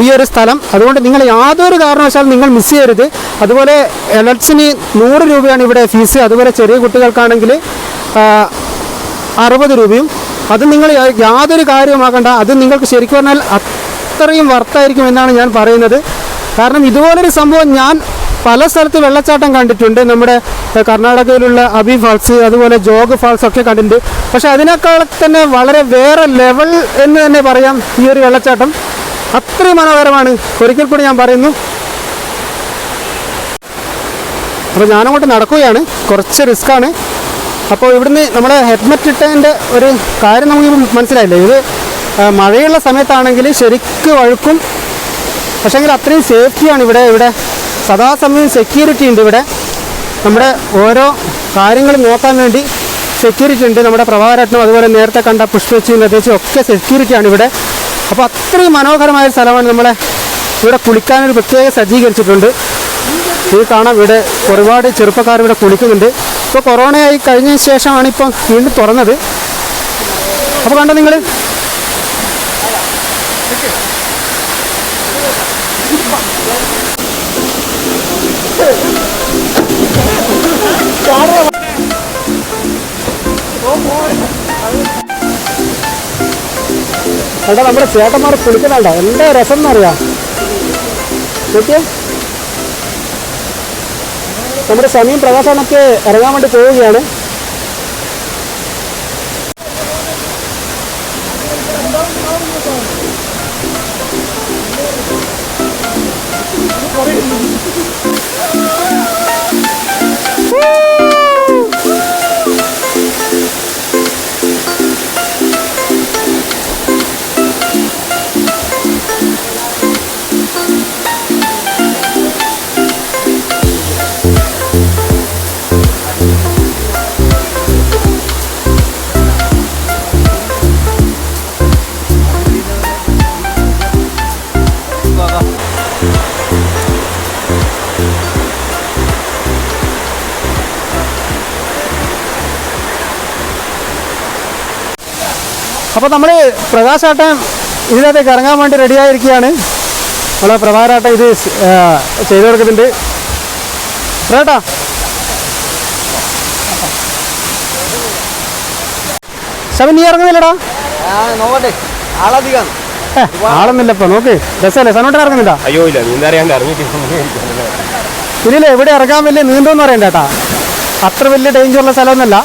ഈ ഒരു സ്ഥലം. അതുകൊണ്ട് നിങ്ങൾ യാതൊരു കാരണവശാലും നിങ്ങൾ മിസ് ചെയ്യരുത്. അതുപോലെ എലറ്റ്സിന് 100 രൂപയാണ് ഇവിടെ ഫീസ്. അതുപോലെ ചെറിയ കുട്ടികൾക്കാണെങ്കിൽ 60 രൂപയും. അത് നിങ്ങൾ യാതൊരു കാര്യമാക്കണ്ട. അത് നിങ്ങൾക്ക് ശരിക്കും പറഞ്ഞാൽ അത്രയും വർത്തായിരിക്കും എന്നാണ് ഞാൻ പറയുന്നത്. കാരണം ഇതുപോലൊരു സംഭവം ഞാൻ പല സ്ഥലത്ത് വെള്ളച്ചാട്ടം കണ്ടിട്ടുണ്ട്. നമ്മുടെ കർണാടകയിലുള്ള അബി ഫാൾസ്, അതുപോലെ ജോഗ് ഫാൾസ് ഒക്കെ കണ്ടിട്ടുണ്ട്. പക്ഷെ അതിനേക്കാൾ തന്നെ വളരെ വേറെ ലെവൽ എന്ന് തന്നെ പറയാം ഈ ഒരു വെള്ളച്ചാട്ടം. അത്രയും മനോഹരമാണ്. ഒരിക്കൽ കൂടി ഞാൻ പറയുന്നു. അപ്പോൾ ഞാനങ്ങോട്ട് നടക്കുകയാണ്, കുറച്ച് റിസ്ക്കാണ്. അപ്പോൾ ഇവിടുന്ന് നമ്മുടെ ഹെൽമെറ്റ് ഇട്ടതിൻ്റെ ഒരു കാര്യം നമുക്ക് മനസ്സിലായില്ലേ. ഇത് മഴയുള്ള സമയത്താണെങ്കിൽ ശരിക്ക് വഴുക്കും. പക്ഷേങ്കിൽ അത്രയും സേഫ്റ്റിയാണ് ഇവിടെ സദാസമയം സെക്യൂരിറ്റി ഉണ്ട് ഇവിടെ. നമ്മുടെ ഓരോ കാര്യങ്ങളും നോക്കാൻ വേണ്ടി സെക്യൂരിറ്റി ഉണ്ട്. നമ്മുടെ പ്രഭാകരേട്ടനും അതുപോലെ നേരത്തെ കണ്ട പുഷ്പച്ചും നതേച്ചും ഒക്കെ സെക്യൂരിറ്റിയാണ് ഇവിടെ. അപ്പോൾ അത്രയും മനോഹരമായ ഒരു സ്ഥലമാണ്. നമ്മളെ ഇവിടെ കുളിക്കാനൊരു പ്രത്യേക സജ്ജീകരിച്ചിട്ടുണ്ട്. ഇത് കാണാം, ഇവിടെ ഒരുപാട് ചെറുപ്പക്കാർ ഇവിടെ കുളിക്കുന്നുണ്ട്. ഇപ്പോൾ കൊറോണയായി കഴിഞ്ഞതിന് ശേഷമാണ് ഇപ്പം വീണ്ടും തുറന്നത്. അപ്പോൾ കണ്ടോ നിങ്ങൾ, എടാ നമ്മുടെ ചേട്ടന്മാർ കുളിക്കുന്നുണ്ടോ? എന്താ രസം എന്നറിയാം. നോക്കിയേ, നമ്മുടെ സമയം പ്രകാശനൊക്കെ ഇറങ്ങാൻ വേണ്ടി പോവുകയാണ്. അപ്പോൾ നമ്മൾ പ്രകാശാട്ടൻ ഇതിനകത്തേക്ക് ഇറങ്ങാൻ വേണ്ടി റെഡിയായിരിക്കുകയാണ്. നമ്മളെ പ്രഭാകരാട്ടൻ ഇത് ചെയ്തു കൊടുക്കുന്നുണ്ട്. പ്രേട്ടാ, ശവൻ നീ ഇറങ്ങുന്നില്ലടാ? നോക്കട്ടെ, ആളധികം ആളൊന്നുമില്ല. ഇപ്പോൾ നോക്ക്, രസമല്ലേ? സനോട്ടൻ ഇറങ്ങുന്നില്ല? അയ്യോ ഇല്ല, നീന്തറിയാണ്ട് ഇറങ്ങിയിട്ട് ഇതിൽ എവിടെ ഇറങ്ങാൻ വലിയ നീന്തോന്ന് പറയണ്ട കേട്ടാ. അത്ര വലിയ ഡേഞ്ചറുള്ള സ്ഥലമൊന്നുമല്ല.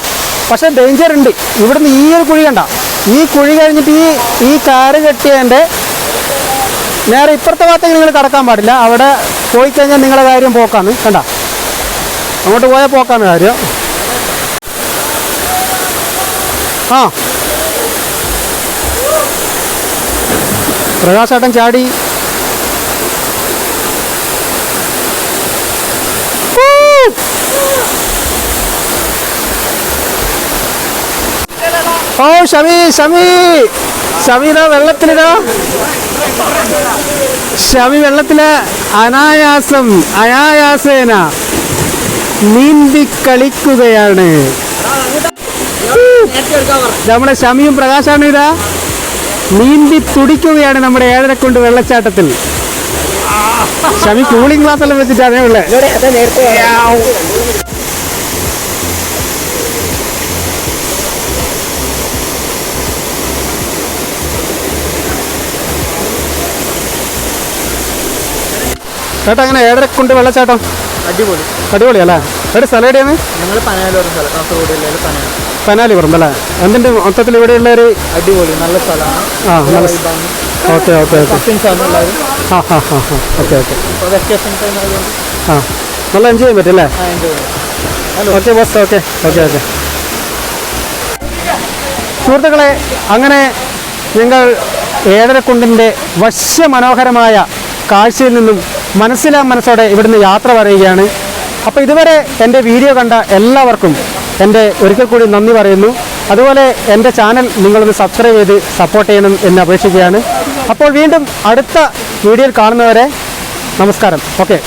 പക്ഷേ ഡേഞ്ചർ ഉണ്ട്. ഇവിടുന്ന് ഈ ഒരു കുഴി കണ്ട, ഈ കുഴി കഴിഞ്ഞിട്ട് ഈ കാര് കെട്ടിയതിൻ്റെ നേരെ ഇപ്പുറത്തെ ഭാഗത്തേക്ക് നിങ്ങൾ കടക്കാൻ പാടില്ല. അവിടെ പോയി കഴിഞ്ഞാൽ നിങ്ങളുടെ കാര്യം പോക്കാണ്. കണ്ട, അങ്ങോട്ട് പോയാൽ പോക്കാണ് കാര്യം. ആ, പ്രകാശാട്ടൻ ചാടി. ഓ ഷമീദാ വെള്ളത്തിലിതാ, ഷമി വെള്ളത്തില് അനായാസേന നീന്തി കളിക്കുകയാണ്. നമ്മുടെ ഷമിയും പ്രകാശാണ് ഇതാ നീന്തി തുടിക്കുകയാണ് നമ്മുടെ ഏഴരക്കുണ്ട് വെള്ളച്ചാട്ടത്തിൽ. ഷമി കൂളിംഗ് ഗ്ലാസ് എല്ലാം വെച്ചിട്ട് അതേ ഉള്ളേ. ചേട്ടാ അങ്ങനെ ഏഴരക്കുണ്ട് വെള്ളച്ചാട്ടം അടിപൊളി, അടിപൊളിയല്ലേ? എവിടെ സ്ഥലം എവിടെയാണ്? ഞങ്ങൾ പനാലൂർ സ്ഥലം, കാസർഗോഡ് ജില്ലയിൽ പനാലി പറമ്പല്ലേ? എന്തിൻ്റെ മൊത്തത്തിൽ ഇവിടെയുള്ളൊരു അടിപൊളി നല്ല സ്ഥലമാണ്. ആ നല്ല ഓക്കെ ഓക്കെ ഓക്കെ കസിൻസാണ് എല്ലാവരും. ആ ഹാ ഹാ ഹാ ഓക്കെ ഓക്കെ ഇപ്പോൾ വെക്കേഷൻ ടൈം ആയതുകൊണ്ട് ആ നല്ല എൻജോയ് ചെയ്യാൻ പറ്റും അല്ലേ? എൻജോയ് ചെയ്യാം. Okay bus, okay okay okay. സുഹൃത്തുക്കളെ, അങ്ങനെ ഞങ്ങൾ ഏഴരക്കുണ്ടിൻ്റെ വശ്യമനോഹരമായ കാഴ്ചയിൽ നിന്നും മനസ്സോടെ ഇവിടുന്ന് യാത്ര പറയുകയാണ്. അപ്പോൾ ഇതുവരെ എൻ്റെ വീഡിയോ കണ്ട എല്ലാവർക്കും എൻ്റെ ഒരിക്കൽ കൂടി നന്ദി പറയുന്നു. അതുപോലെ എൻ്റെ ചാനൽ നിങ്ങളൊന്ന് സബ്സ്ക്രൈബ് ചെയ്ത് സപ്പോർട്ട് ചെയ്യണം എന്ന് അപേക്ഷിക്കുകയാണ്. അപ്പോൾ വീണ്ടും അടുത്ത വീഡിയോയിൽ കാണുന്നവരെ നമസ്കാരം. ഓക്കെ.